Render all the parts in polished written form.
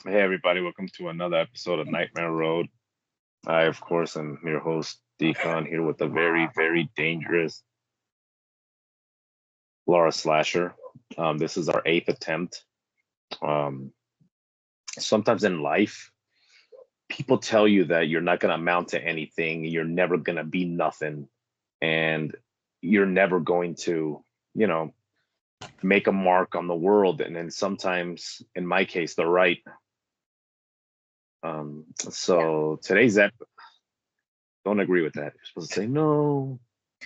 Hey everybody, welcome to another episode of Nightmare Road. I, of course, am your host, Decon, here with the very, very dangerous Laura Slasher. This is our eighth attempt. Um, Sometimes in life, people tell you that you're not going to amount to anything, you're never going to be nothing, and you're never going to, you know, make a mark on the world. And then sometimes, in my case, they're right. So today's episode, don't agree with that. You're supposed to say, no,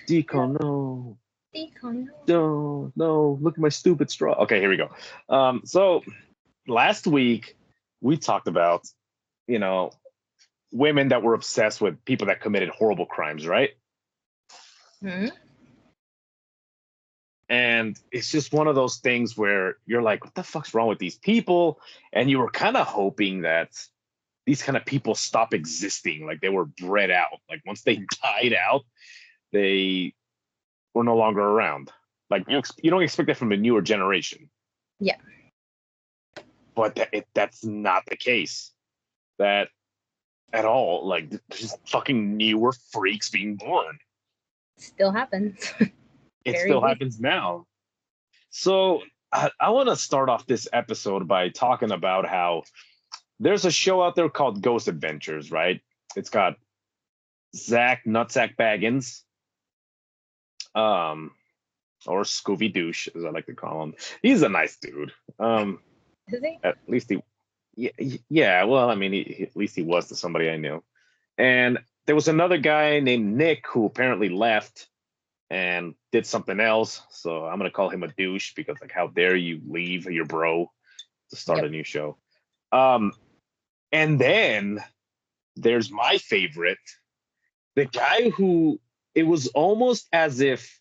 Decon, no, Decon. no, look at my stupid straw. Okay, here we go. So last week we talked about, you know, women that were obsessed with people that committed horrible crimes, right? Hmm? And it's just one of those things where you're like, what the fuck's wrong with these people? And you were kind of hoping that these kind of people stop existing, like they were bred out. Like once they died out, they were no longer around. Like you don't expect that from a newer generation. Yeah. But that's not the case. That at all. Like just fucking newer freaks being born. Still happens. It still happens now. So I want to start off this episode by talking about how there's a show out there called Ghost Adventures, right? It's got Zach Nutsack Baggins, or Scooby Douche, as I like to call him. He's a nice dude. Is he? At least yeah. Well, I mean, at least he was to somebody I knew. And there was another guy named Nick who apparently left and did something else. So I'm gonna call him a douche because, like, how dare you leave your bro to start a new show? And then there's my favorite, the guy who it was almost as if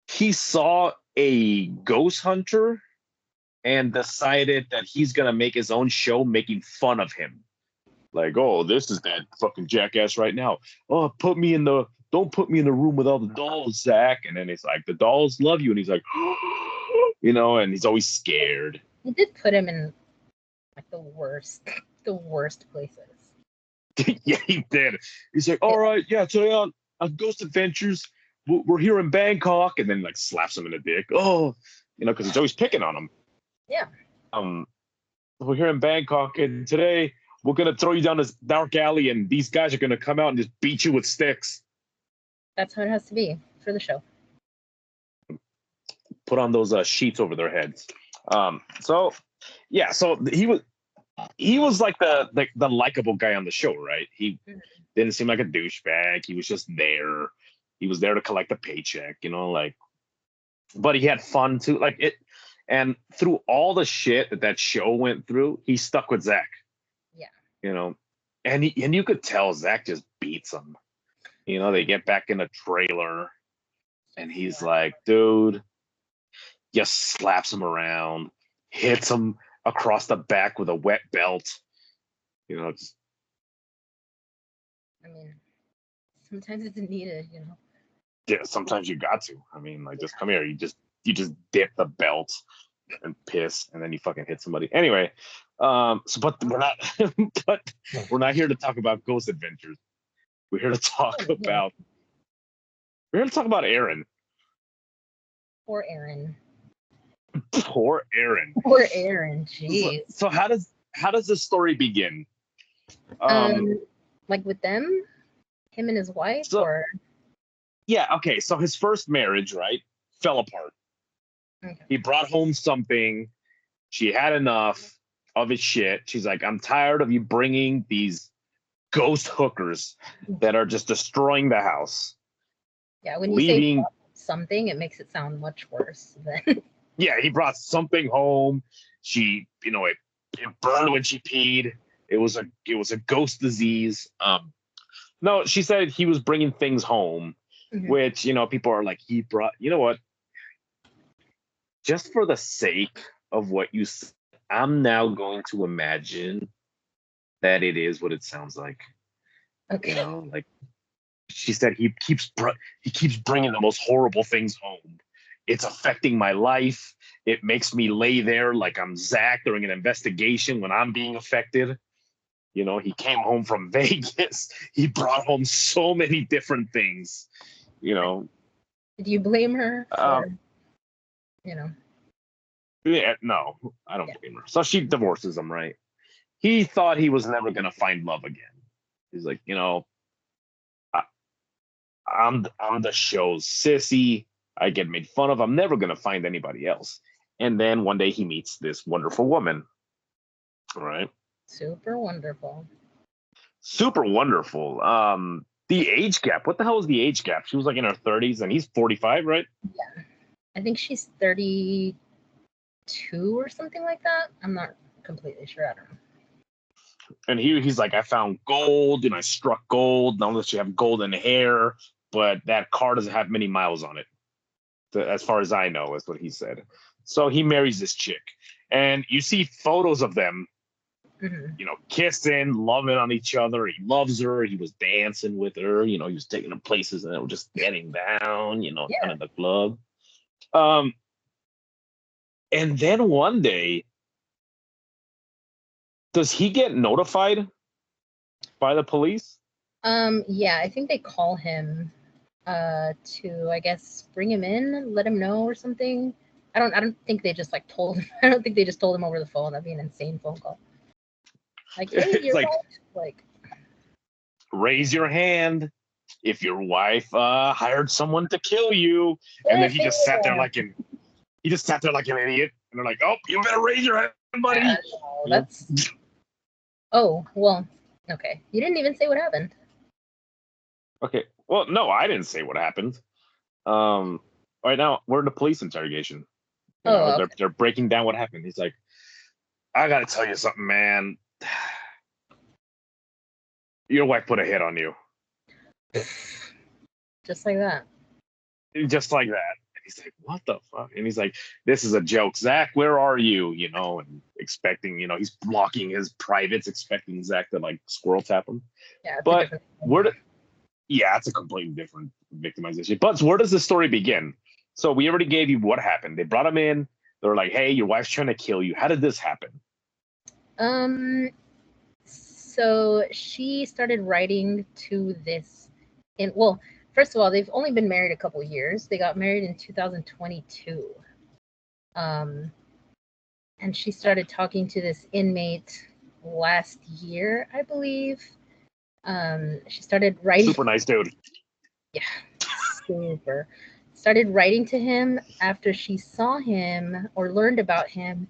he saw a ghost hunter and decided that he's gonna make his own show making fun of him. Like, oh, this is that fucking jackass right now. Oh, don't put me in the room with all the dolls, Zach. And then he's like, the dolls love you. And he's like, and he's always scared. He did put him in like the worst places. Yeah, he did. He's like, all right, yeah, today on Ghost Adventures, we're here in Bangkok. And then like slaps him in the dick. Oh, because he's always picking on him. Yeah. We're here in Bangkok, and today we're gonna throw you down this dark alley, and these guys are gonna come out and just beat you with sticks. That's how it has to be for the show. Put on those sheets over their heads. So he was like the likable guy on the show, right? He didn't seem like a douchebag. He was just there. He was there to collect a paycheck, like. But he had fun too, like it. And through all the shit that show went through, he stuck with Zach. Yeah. And you could tell Zach just beats him. They get back in a trailer, and he's like, dude, just slaps him around, hits him across the back with a wet belt. Just... I mean, sometimes it's needed, Yeah, sometimes you got to. I mean, like, just come here. You just dip the belt and piss, and then you fucking hit somebody. Anyway, but we're not here to talk about Ghost Adventures. We're here to talk about Aaron. Poor Aaron. Poor Aaron. Poor Aaron. Jeez. So how does this story begin? Like with them, him and his wife, or? Yeah. Okay. So his first marriage, right, fell apart. Okay. He brought home something. She had enough of his shit. She's like, I'm tired of you bringing these ghost hookers that are just destroying the house. Yeah, when you say something, it makes it sound much worse than. Yeah, he brought something home. She, it burned when she peed. It was a ghost disease. No, she said he was bringing things home, which, people are like, he brought, what? Just for the sake of what you said, I'm now going to imagine that it is what it sounds like. Okay. Like she said, he keeps bringing the most horrible things home. It's affecting my life. It makes me lay there like I'm Zach during an investigation when I'm being affected. You know, he came home from Vegas. He brought home so many different things, you know. Did you blame her for, you know? Yeah, no, I don't blame her. So she divorces him, right? He thought he was never going to find love again. He's like, you know, I'm the show's sissy. I get made fun of. I'm never going to find anybody else. And then one day he meets this wonderful woman, right? Super wonderful. Super wonderful. The age gap. What the hell is the age gap? She was like in her 30s and he's 45, right? Yeah. I think she's 32 or something like that. I'm not completely sure. I don't know. And he's like, I found gold and I struck gold. Not only does she have golden hair, but that car doesn't have many miles on it. As far as I know, is what he said. So he marries this chick. And you see photos of them, you know, kissing, loving on each other. He loves her. He was dancing with her. You know, he was taking her places and they were just getting down, you know, kind of the club. And then one day, does he get notified by the police? Yeah, I think they call him to, I guess, bring him in, let him know or something. I don't think they just like told him. I don't think they just told him over the phone. That'd be an insane phone call. Like, hey, you're like, raise your hand if your wife hired someone to kill you. And then he just sat there like an idiot. And they're like, oh, you better raise your hand, buddy. No, that's oh, well, okay. You didn't even say what happened. Okay. Well, no, I didn't say what happened. Right now we're in the police interrogation. They're breaking down what happened. He's like, I gotta tell you something, man. Your wife put a hit on you. Just like that. Just like that. And he's like, what the fuck? And he's like, this is a joke. Zach, where are you? You know, and expecting, you know, he's blocking his privates, expecting Zach to like squirrel tap him. Yeah, but it's a completely different victimization. But where does the story begin? So we already gave you what happened. They brought him in. They're like, hey, your wife's trying to kill you. How did this happen? So she started writing to this first of all, they've only been married a couple years. They got married in 2022. And she started talking to this inmate last year, I believe. She started writing. Super nice dude. Yeah, super. Started writing to him after she saw him or learned about him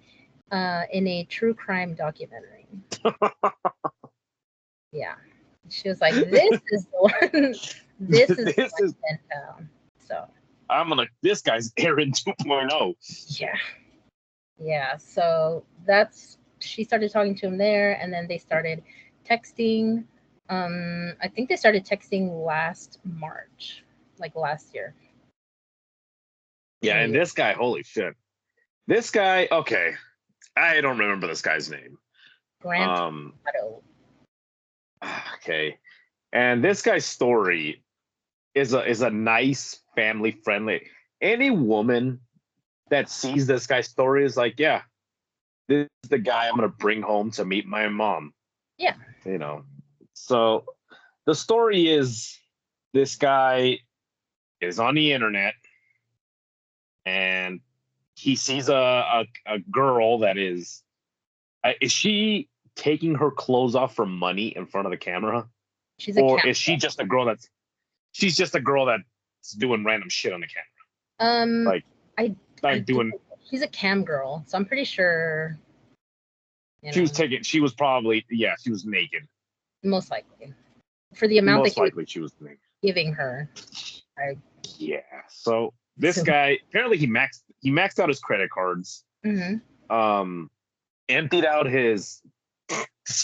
in a true crime documentary. Yeah. She was like, this is the one. This is pen pal. So this guy's Aaron 2.0. Yeah. Yeah. So she started talking to him there, and then they started texting. I think they started texting last March, like last year. Yeah, and this guy, holy shit. This guy, okay. I don't remember this guy's name. Grant. Okay. And this guy's story is a nice, family friendly. Any woman that sees this guy's story is like, yeah, this is the guy I'm gonna bring home to meet my mom. Yeah. You know. So the story is this guy is on the internet and he sees a girl that is she taking her clothes off for money in front of the camera? Is she just a girl that's doing random shit on the camera? She's a cam girl, so I'm pretty sure. She was probably, she was naked. Most likely. For the amount she was naked. Giving her. Yeah. So this guy, apparently he maxed out his credit cards. Mm-hmm. Emptied out his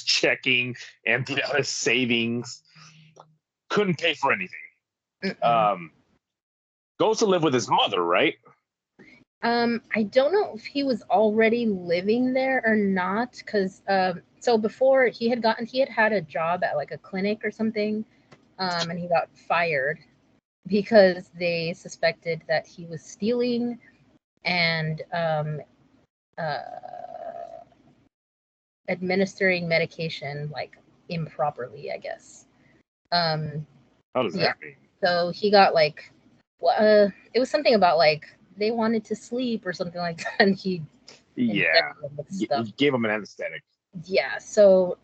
checking, emptied out his savings, couldn't pay for anything. Goes to live with his mother, right? I don't know if he was already living there or not, because so before he had had a job at like a clinic or something, and he got fired because they suspected that he was stealing and administering medication like improperly, I guess. How does Yeah. that mean? So he got like, it was something about like they wanted to sleep or something like that, and he Yeah, stuff. he gave him an anesthetic. Yeah, so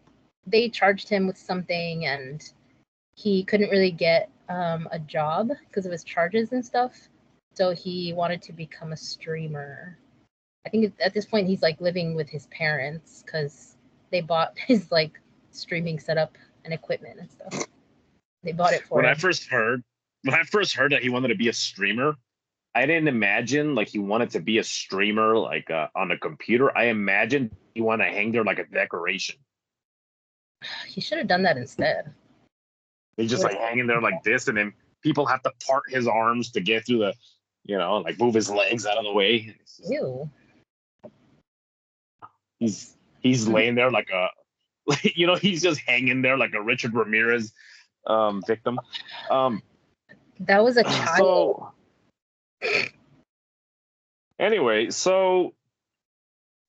they charged him with something, and he couldn't really get a job because of his charges and stuff. So he wanted to become a streamer. I think at this point he's like living with his parents because they bought his like streaming setup and equipment and stuff. They bought it for When him. I first heard that he wanted to be a streamer, I didn't imagine like he wanted to be a streamer like on a computer. I imagined he wanted to hang there like a decoration. He should have done that instead. He's just like hanging there like this, and then people have to part his arms to get through the, like move his legs out of the way. Ew. He's laying there like a, he's just hanging there like a Richard Ramirez victim. That was a child. Anyway, so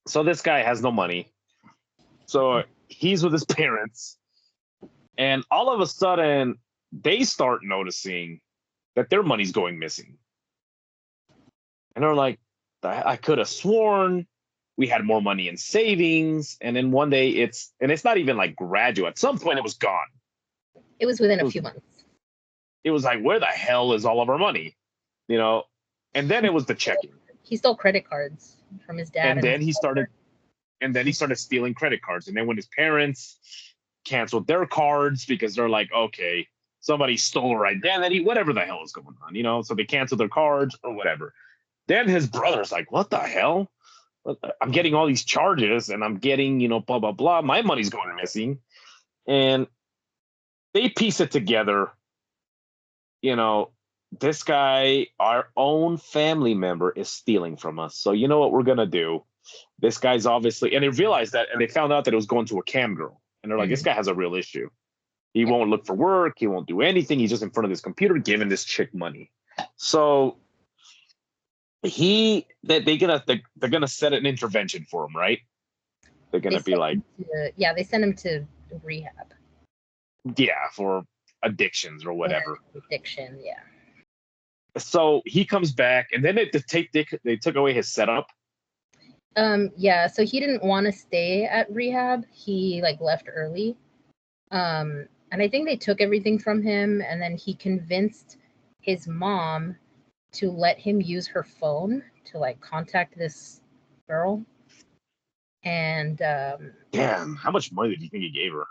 this guy has no money. So he's with his parents, and all of a sudden they start noticing that their money's going missing. And they're like, I could have sworn we had more money in savings. And then one day it's not even like gradual. At some point it was gone. It was within a few months. It was like, where the hell is all of our money? And then it was the checking. He stole credit cards from his dad. And then he started stealing credit cards. And then when his parents canceled their cards because they're like, okay, somebody stole our identity, whatever the hell is going on, so they canceled their cards or whatever. Then his brother's like, what the hell? I'm getting all these charges and I'm getting, blah, blah, blah. My money's going missing. And they piece it together. This guy, our own family member, is stealing from us. So you know what we're going to do? This guy's obviously, and they realized that, and they found out that it was going to a cam girl. And they're like, this guy has a real issue. He won't look for work. He won't do anything. He's just in front of his computer giving this chick money. So they're gonna set an intervention for him, right? They're gonna be like, they send him to rehab. Yeah, for addictions or whatever. Addiction, yeah. So he comes back, and then they took away his setup. Yeah, so he didn't want to stay at rehab. He like left early. And I think they took everything from him, and then he convinced his mom to let him use her phone to like contact this girl. And damn, how much money did you think he gave her?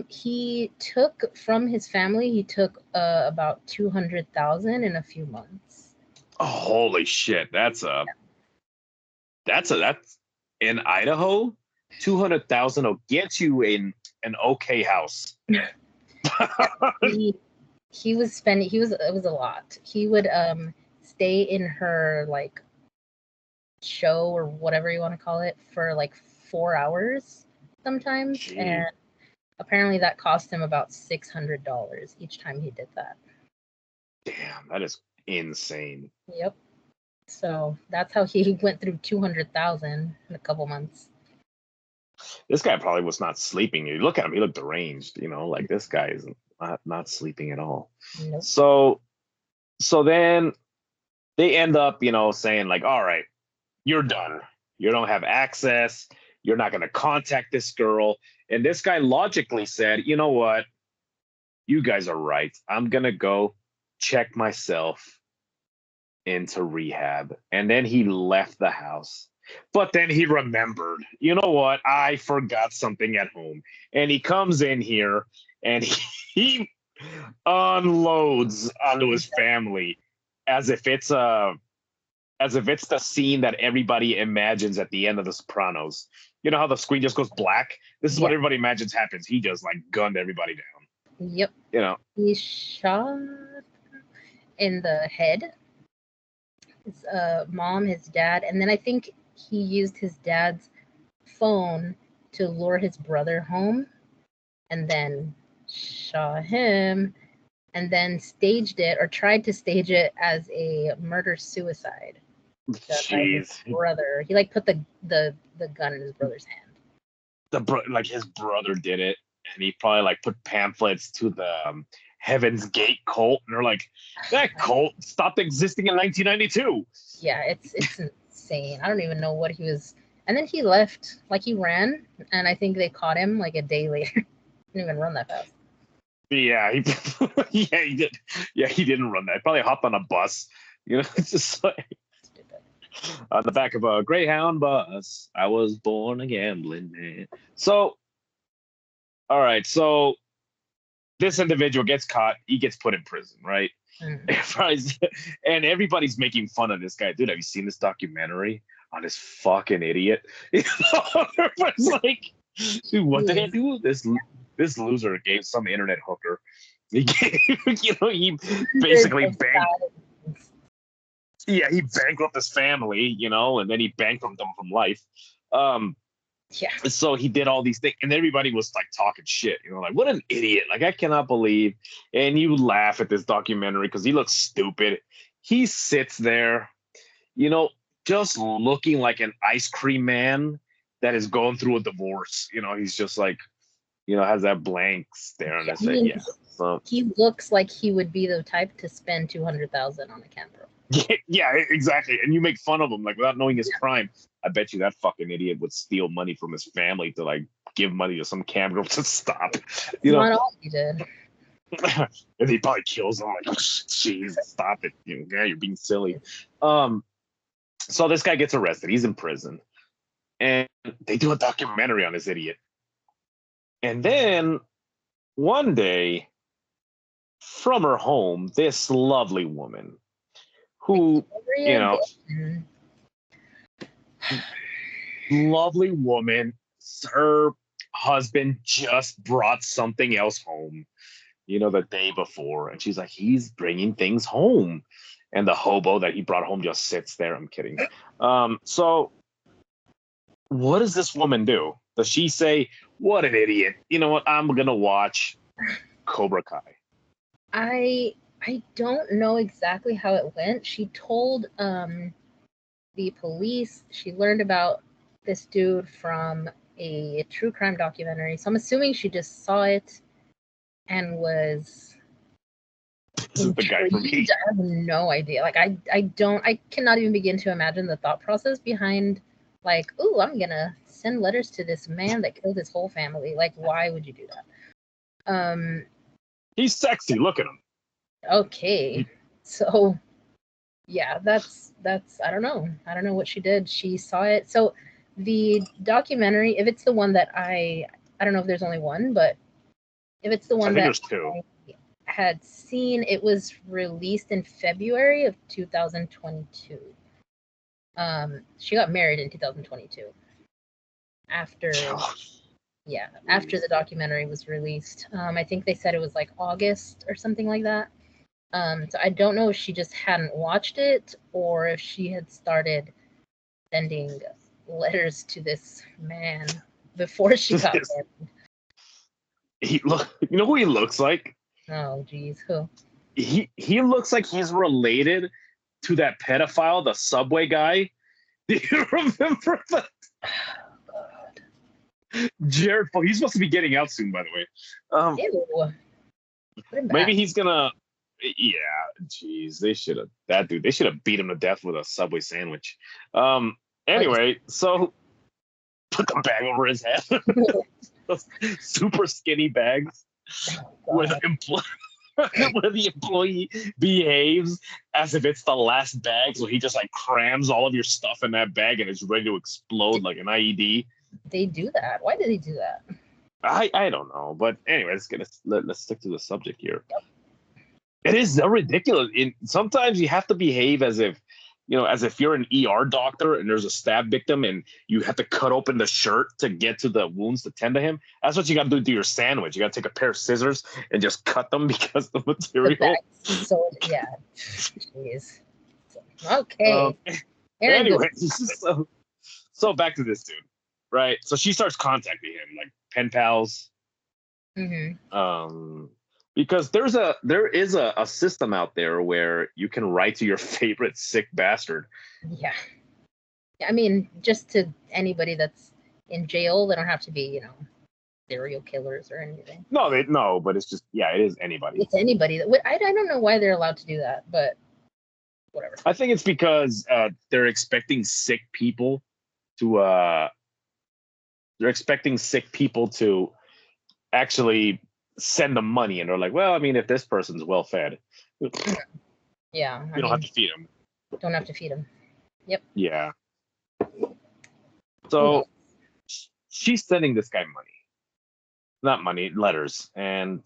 He took from his family. He took about 200,000 in a few months. Oh, holy shit! That's in Idaho. 200,000 will get you in an okay house. He was spending. It was a lot. He would stay in her like show or whatever you want to call it for like 4 hours sometimes. Jeez. And apparently that cost him about $600 each time he did that. Damn, that is insane. Yep. So that's how he went through 200,000 in a couple months. This guy probably was not sleeping. You look at him; he looked deranged. Like this guy is not sleeping at all. Nope. So then they end up, saying like, all right, you're done. You don't have access. You're not going to contact this girl. And this guy logically said, you know what? You guys are right. I'm going to go check myself into rehab. And then he left the house. But then he remembered, you know what? I forgot something at home. And he comes in here and he unloads onto his family as if it's the scene that everybody imagines at the end of The Sopranos. You know how the screen just goes black? This is what everybody imagines happens. He just like gunned everybody down. Yep. He shot in the head. His mom, his dad, and then I think he used his dad's phone to lure his brother home, and then shot him, and then staged it or tried to stage it as a murder-suicide. done by his Jeez. brother. He like put the gun in his brother's hand. Like his brother did it, and he probably like put pamphlets to the Heaven's Gate cult, and they're like, that cult stopped existing in 1992. Yeah, it's insane. I don't even know what he was. And then he left, like he ran, and I think they caught him like a day later. Didn't even run that fast. Yeah, yeah, he did. Yeah, he didn't run that. Probably hopped on a bus. It's just like Stupid. on the back of a Greyhound bus. I was born a gambling man. So, all right. So this individual gets caught. He gets put in prison, right? And everybody's making fun of this guy. Dude, have you seen this documentary on this fucking idiot? Everyone's like, dude, what did he do? This loser gave some internet hooker. He gave, he basically he bankrupted his family, and then he bankrupted them from life. So he did all these things, and everybody was like talking shit, like, what an idiot. Like, I cannot believe. And you laugh at this documentary because he looks stupid. He sits there, just looking like an ice cream man that is going through a divorce. He's just like, has that blank stare on his face. Yeah. So he looks like he would be the type to spend $200,000 on a camera. Yeah, exactly. And you make fun of him like without knowing his crime. I bet you that fucking idiot would steal money from his family to like give money to some cam girl to stop. Not all he did. And he probably kills him like, jeez, stop it. You're being silly. So this guy gets arrested. He's in prison. And they do a documentary on this idiot. And then one day, from her home, this lovely woman who, lovely woman, her husband just brought something else home, the day before. And she's like, he's bringing things home. And the hobo that he brought home just sits there. I'm kidding. So what does this woman do? Does she say, what an idiot? You know what? I'm going to watch Cobra Kai. I don't know exactly how it went. She told the police she learned about this dude from a true crime documentary. So I'm assuming she just saw it and was this is the guy for me. I have no idea. Like I cannot even begin to imagine the thought process behind like, oh, I'm gonna send letters to this man that killed his whole family. Like, why would you do that? He's sexy. Look at him. Okay. So yeah, that's I don't know what she did. She saw it. So the documentary, if it's the one that I don't know if there's only one, but if it's the one that I had seen, it was released in February of 2022. She got married in 2022 after the documentary was released. I think they said it was like August or something like that. So I don't know if she just hadn't watched it or if she had started sending letters to this man before she got married. You know who he looks like? Oh, geez, who? He looks like he's related to that pedophile, the Subway guy. Do you remember that? Oh, God. Jared, he's supposed to be getting out soon, by the way. Ew. Maybe he's gonna. Yeah, jeez, they should have beat him to death with a Subway sandwich. Anyway, so put the bag over his head. Those super skinny bags where the employee behaves as if it's the last bag, so he just like crams all of your stuff in that bag and it's ready to explode like an IED. They do that. Why did they do that? I don't know, but anyway, let's stick to the subject here. Yep. It is so ridiculous. Sometimes you have to behave as if you're an ER doctor and there's a stab victim and you have to cut open the shirt to get to the wounds to tend to him. That's what you got to do to your sandwich. You got to take a pair of scissors and just cut them because the material. So yeah, jeez. Okay. Anyway, so back to this dude, right? So she starts contacting him like pen pals. Mm-hmm. Because there is a system out there where you can write to your favorite sick bastard. Yeah. I mean, just to anybody that's in jail, they don't have to be, serial killers or anything. No, but it's just, yeah, it is anybody. It's anybody. I don't know why they're allowed to do that, but whatever. I think it's because they're expecting sick people to actually send them money, and they're like, well, I mean, if this person's well fed, yeah, you don't have to feed them. Don't have to feed them. Yep. Yeah. So she's sending this guy letters, and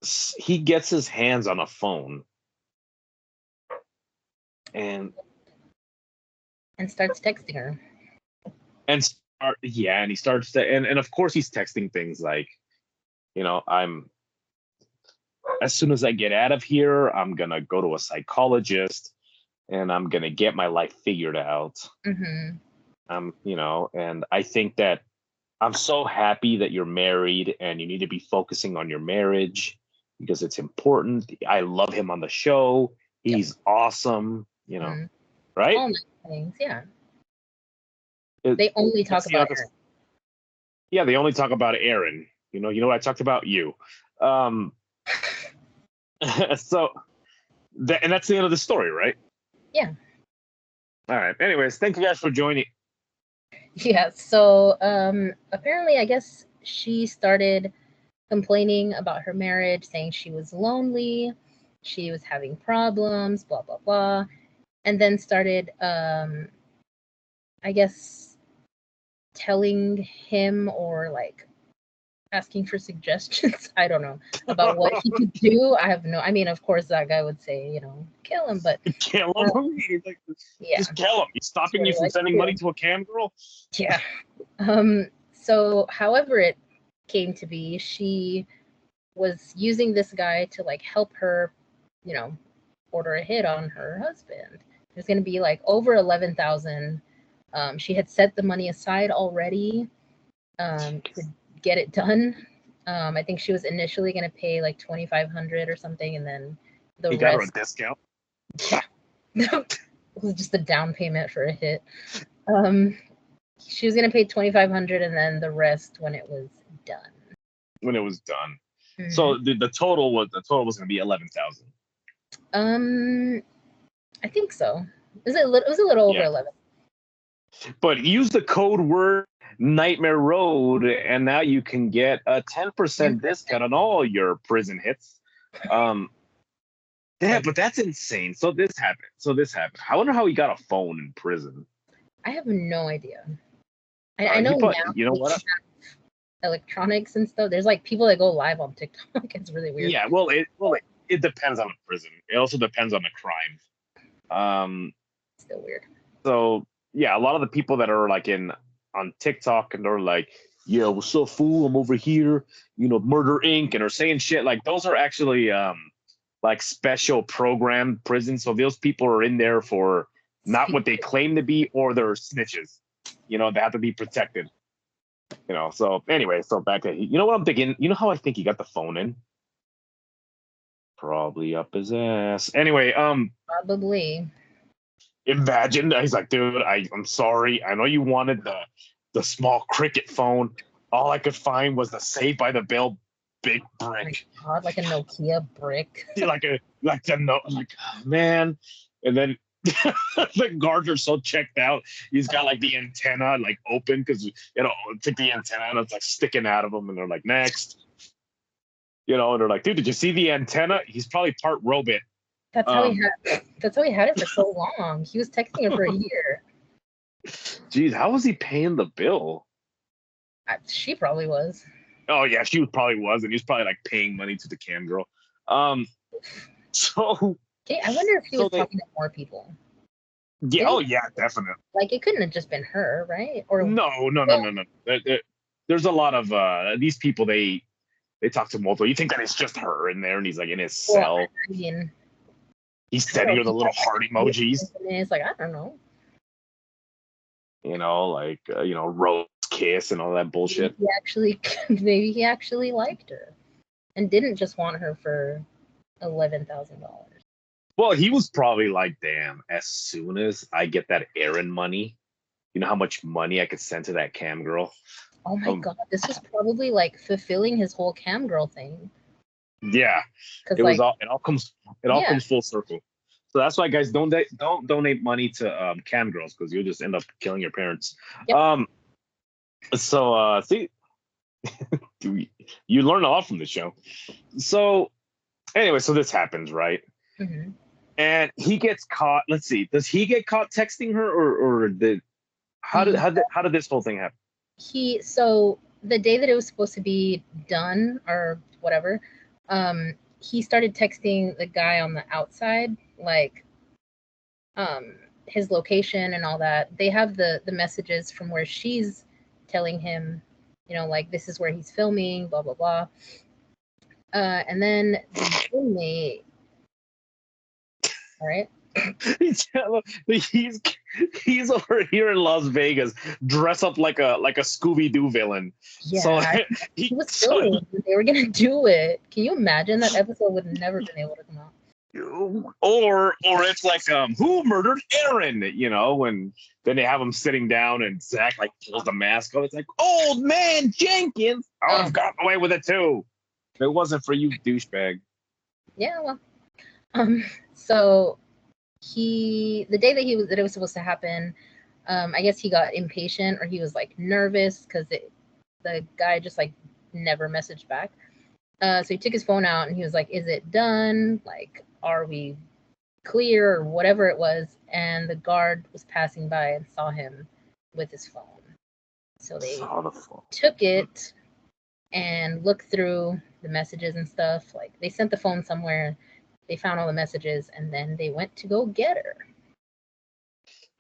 he gets his hands on a phone and starts texting her. And he starts to, and of course he's texting things like, as soon as I get out of here, I'm gonna go to a psychologist and I'm gonna get my life figured out. Mm-hmm. And I think that I'm so happy that you're married and you need to be focusing on your marriage because it's important. I love him on the show. He's awesome, Mm-hmm. Right? All nice things, yeah. They only talk about Aaron. Yeah, they only talk about Aaron. You know, I talked about you. So, and that's the end of the story, right? Yeah. All right. Anyways, thank you guys for joining. Yeah. So, apparently, I guess she started complaining about her marriage, saying she was lonely, she was having problems, blah blah blah, and then started, I guess, telling him or like asking for suggestions. I don't know about what he could do. I mean, of course, that guy would say, kill him, but kill him. Just kill him. He's stopping you from sending money to a cam girl. Yeah. So, however it came to be, she was using this guy to like help her, order a hit on her husband. It was going to be like over 11,000. She had set the money aside already to get it done. I think she was initially going to pay like 2,500 or something, and then the rest. Got her a discount. Yeah, it was just a down payment for a hit. She was going to pay 2,500, and then the rest when it was done. Mm-hmm. So the total was going to be 11,000. I think so. It was a little over 11. But use the code word Nightmare Road, and now you can get a 10% discount on all your prison hits. Yeah, but that's insane. So this happened. I wonder how he got a phone in prison. I have no idea. I know now. You know what? Electronics and stuff. There's like people that go live on TikTok. It's really weird. Yeah, it depends on the prison. It also depends on the crime. Still weird. So yeah, a lot of the people that are like on TikTok and they're like, yeah, what's up, fool? I'm over here, Murder Inc. and are saying shit like those are actually like special program prisons. So those people are in there for not what they claim to be, or they're snitches. They have to be protected. So anyway, so back to what I'm thinking. You know how I think he got the phone in? Probably up his ass. Anyway, probably. Imagine he's like, dude, I'm sorry. I know you wanted the small cricket phone. All I could find was the Saved by the Bell big brick. Oh God, like a Nokia brick. Man. And then the guards are so checked out. He's got like the antenna like open because took the antenna and it's like sticking out of him, and they're like, next. And they're like, dude, did you see the antenna? He's probably part robot. That's how he had it for so long. He was texting her for a year. Jeez, how was he paying the bill? She probably was. Oh yeah, she probably was, and he was probably like paying money to the cam girl. So okay, I wonder if he was talking to more people. Yeah. Oh yeah, definitely. Like it couldn't have just been her, right? Or no. There's a lot of these people. They talk to multiple. You think that it's just her in there, and he's like in his cell. I mean, he's sending her the little heart emojis. It's like, I don't know. Rose kiss and all that bullshit. Maybe he actually liked her, and didn't just want her for $11,000. Well, he was probably like, damn, as soon as I get that errand money, you know how much money I could send to that cam girl? Oh my God, this was probably like fulfilling his whole cam girl thing. Yeah, Because it was like, all it all comes full circle. So that's why, guys, don't donate money to cam girls, because you'll just end up killing your parents. Yep. So see, you learn a lot from the show. So anyway, so this happens, right? Mm-hmm. And he gets caught. Let's see, does he get caught texting her, or how did this whole thing happen? So the day that it was supposed to be done or whatever, he started texting the guy on the outside, like his location and all that. They have the messages from where she's telling him, you know, like, this is where he's filming, blah blah blah. And then the roommate, all right, he's over here in Las Vegas, dressed up like a Scooby-Doo villain. yeah, So he was filming. They were gonna do it. Can you imagine? That episode would have never been able to come out. Or it's like, who murdered Aaron? You know, when then they have him sitting down and Zach like pulls the mask off. It's like, old man Jenkins. I would have gotten away with it too if it wasn't for you, douchebag. Yeah, well, so the day that it was supposed to happen, I guess he got impatient, or he was like nervous because the guy just like never messaged back. So he took his phone out and he was like, "Is it done? Like, are we clear?" or whatever it was. And the guard was passing by and saw him with his phone. So they took it and looked through the messages and stuff. Like, they sent the phone somewhere. They found all the messages, and then they went to go get her.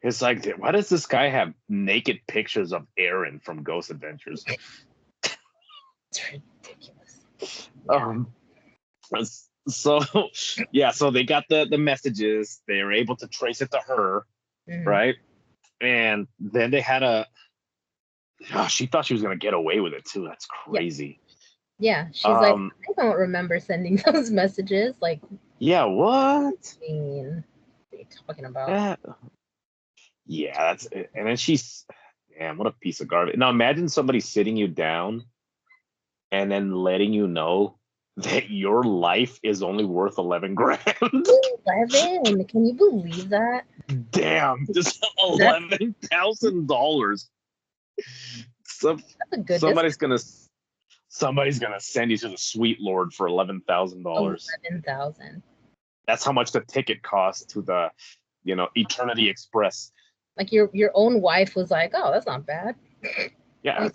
It's like, why does this guy have naked pictures of Aaron from Ghost Adventures? It's ridiculous. Yeah. So so they got the messages. They were able to trace it to her, right? And then they had she thought she was gonna get away with it too. That's crazy. Yeah, she's like, I don't remember sending those messages. Like, yeah, what? I mean, what are you talking about? Yeah, that's it. And then she's, damn, what a piece of garbage. Now imagine somebody sitting you down and then letting you know that your life is only worth 11 grand. 11? Can you believe that? Damn, just $11,000. Somebody's gonna send you to the Sweet Lord for $11,000. $11,000. That's how much the ticket costs to the, Eternity Express. Like, your own wife was like, "Oh, that's not bad." Yeah, and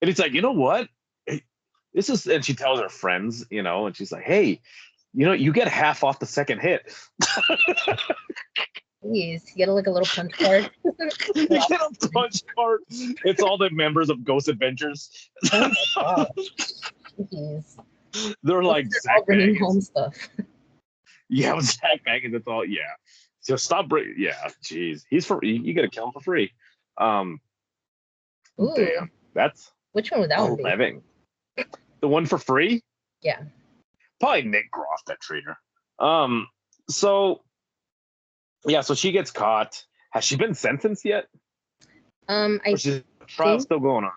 it's like, you know what? This is, and she tells her friends, and she's like, "Hey, you get half off the second hit." Please, you get like a little punch card. You get a punch card. It's all the members of Ghost Adventures. Oh my gosh. Jeez. They're like, Zach bringing home stuff. Yeah, with Zach Baggins, that's all. Yeah. So stop bringing. Yeah, jeez, he's for. You gotta kill him for free. Ooh. Damn, that's which one would that 11. Be? The one for free? Yeah. Probably Nick Groff that traitor. So she gets caught. Has she been sentenced yet? Trial's still going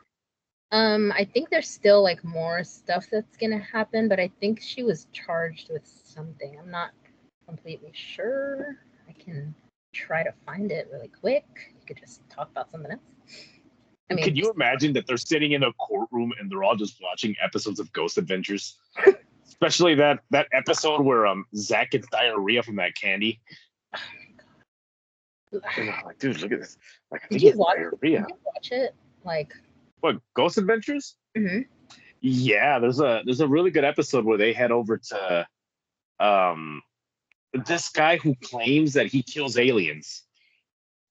on. I think there's still like more stuff that's gonna happen, but I think she was charged with something. I'm not completely sure. I can try to find it really quick. You could just talk about something else. I mean, could you imagine that they're sitting in a courtroom and they're all just watching episodes of Ghost Adventures? Especially that episode where Zach gets diarrhea from that candy. Oh my god! And I'm like, dude, look at this. Like, Did you watch it? Like, what, Ghost Adventures? Mm-hmm. Yeah, there's a really good episode where they head over to this guy who claims that he kills aliens.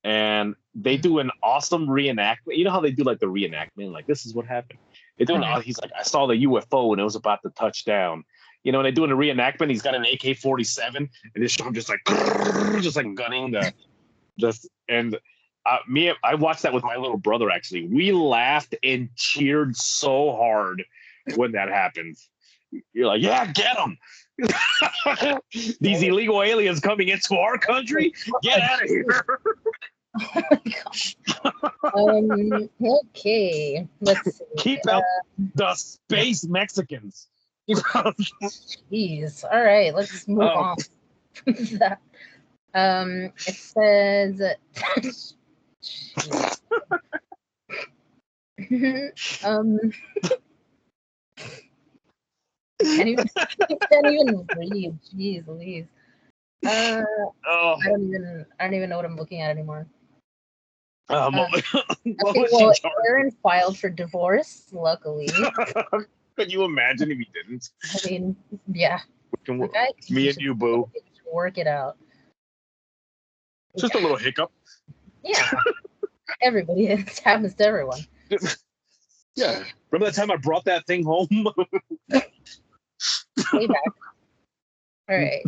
And they do an awesome reenactment. You know how they do like the reenactment, like, this is what happened. They do he's like, I saw the UFO and it was about to touch down. And they do a reenactment. He's got an AK-47 and this show just like gunning I watched that with my little brother. Actually, we laughed and cheered so hard when that happened. You're like, yeah, get them. These illegal aliens coming into our country, get out of here. Okay, let's see. Keep out the space Mexicans. Jeez. All right, let's move on from that. It says can't even read. Jeez Louise. I don't even know what I'm looking at anymore. Okay, well, Aaron filed for divorce, luckily. Could you imagine if he didn't? I mean, yeah. Me and you, boo. Work it out. Just a little hiccup. Yeah. Everybody. It happens to everyone. Yeah. Remember that time I brought that thing home? Way back. All right.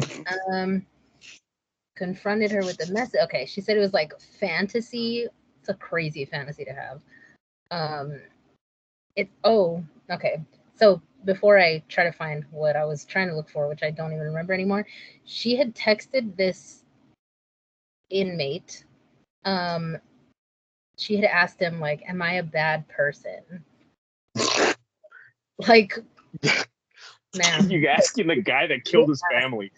Confronted her with the message. Okay, she said it was like fantasy. It's a crazy fantasy to have. Okay. So before I try to find what I was trying to look for, which I don't even remember anymore, she had texted this inmate. She had asked him, like, am I a bad person? Like, man. You're asking the guy that killed his family.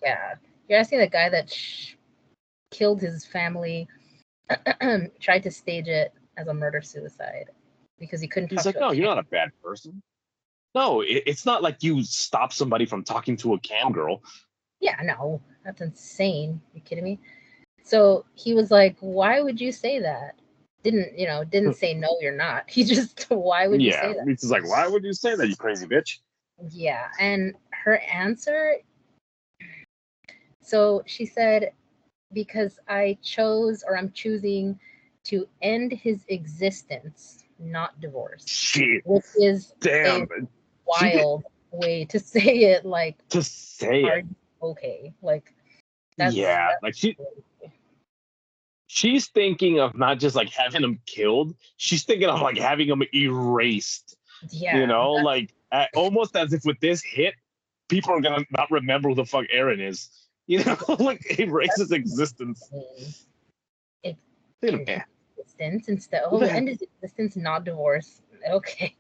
Yeah. You're asking the guy that killed his family, tried to stage it as a murder-suicide because he couldn't talk to no, you're not a bad person. No, it's not like you stop somebody from talking to a cam girl. Yeah, no. That's insane. You kidding me? So he was like, why would you say that? Didn't say no, you're not. He just, why would you say that? He's just like, why would you say that, you crazy bitch? Yeah, and her answer, so she said, because I'm choosing to end his existence, not divorce. Shit. Which is a wild way to say it, like, to say it. Okay, like, that's like she's thinking of not just like having him killed, she's thinking of like having him erased. Yeah, like almost as if with this hit, people are gonna not remember who the fuck Aaron is. Like erase his existence. Existence instead. End his existence, not divorce. Okay,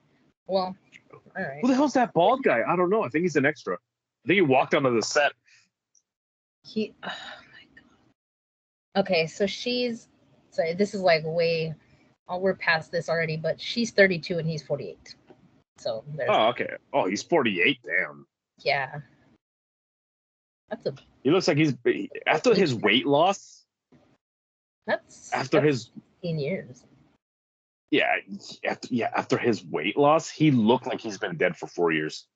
well, all right. Who the hell's that bald guy? I don't know. I think he's an extra. I think he walked onto the set. Oh my god. Okay, so this is like we're past this already, but she's 32 and he's 48. So there's okay. Oh, he's 48. Damn. Yeah. He looks like he's after his weight loss. That's 15 years. Yeah, after his weight loss, he looked like he's been dead for 4 years.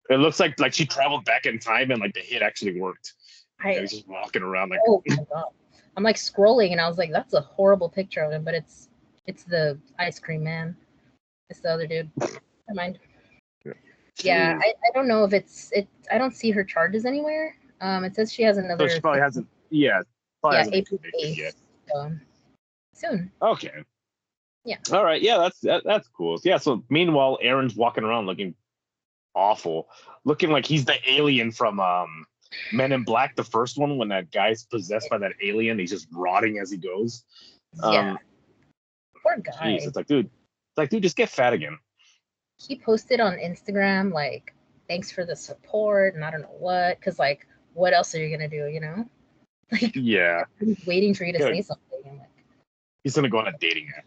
It looks like she traveled back in time and like the hit actually worked. He's just walking around like. Oh my god! I'm like scrolling and I was like, "That's a horrible picture of him," but it's the ice cream man. It's the other dude. Never mind. Yeah, I don't know if it's. I don't see her charges anywhere. It says she has another. So she probably hasn't. Yeah. April 8th. So soon. Okay. Yeah. All right. Yeah, that's cool. Yeah. So meanwhile, Aaron's walking around looking awful, looking like he's the alien from Men in Black, the first one, when that guy's possessed by that alien. He's just rotting as he goes. Yeah. Poor guy. Geez, it's like, dude, just get fat again. He posted on Instagram like, "Thanks for the support," and I don't know what, because like, what else are you gonna do? Like, yeah, he's waiting for you to say something. I'm like, he's gonna go on a dating app.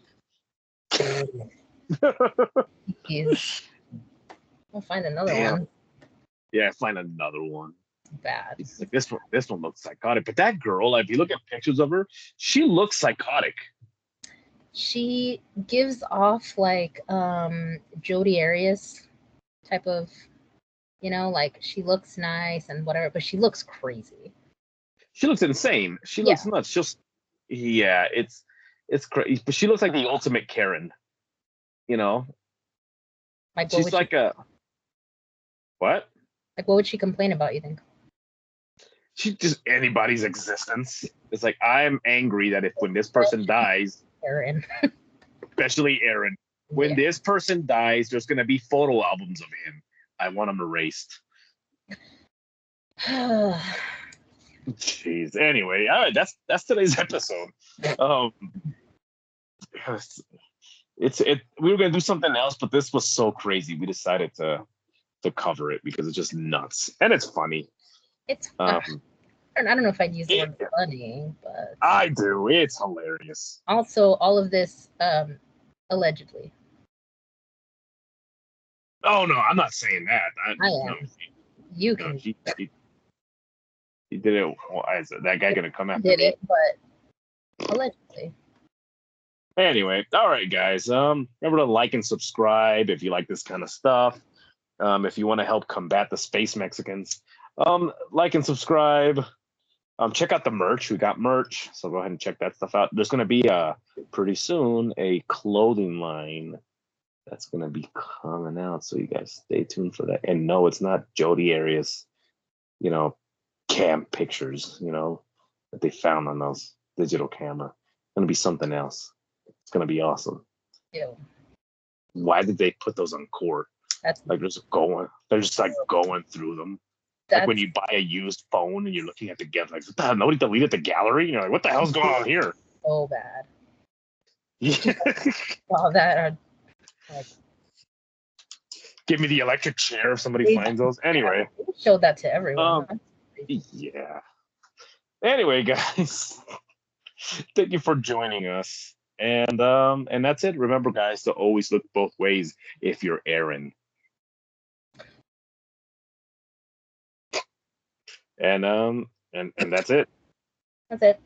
We'll find another one. Yeah, find another one. Bad. It's like this one looks psychotic. But that girl, if you look at pictures of her, she looks psychotic. She gives off like Jodi Arias type of, like she looks nice and whatever, but she looks crazy. She looks insane. She looks nuts. It's crazy. But she looks like the ultimate Karen. Like, she's like a what? Like, what would she complain about, you think? She's just anybody's existence. It's like, I'm angry that when this person dies, Aaron, especially Aaron, when this person dies, there's going to be photo albums of him. I want them erased. Jeez. Anyway, all right, that's today's episode. We were gonna do something else, but this was so crazy. We decided to cover it because it's just nuts and it's funny. It's I don't know if I'd use the word funny, but I do. It's hilarious. Also, all of this allegedly. Oh no, I'm not saying that. I am. No, you can. He did it. Why is that guy gonna come after me? Did it, but allegedly. Anyway, all right, guys. Remember to like and subscribe if you like this kind of stuff. If you want to help combat the space Mexicans, like and subscribe. Check out the merch. We got merch, so go ahead and check that stuff out. There's going to be pretty soon a clothing line that's going to be coming out, so you guys stay tuned for that. And no, it's not Jody Arias, cam pictures, that they found on those digital camera. It's going to be something else. It's going to be awesome. Ew. Why did they put those on court? They're just going through them. Like when you buy a used phone and you're looking at the gallery, like, what the hell? Nobody deleted the gallery? You're like, what the hell's going on here? So bad. Yeah. All that. Give me the electric chair if somebody finds those. Anyway. Showed that to everyone. Yeah. Anyway, guys. Thank you for joining us. And that's it. Remember, guys, to always look both ways if you're Aaron. And that's it. That's it.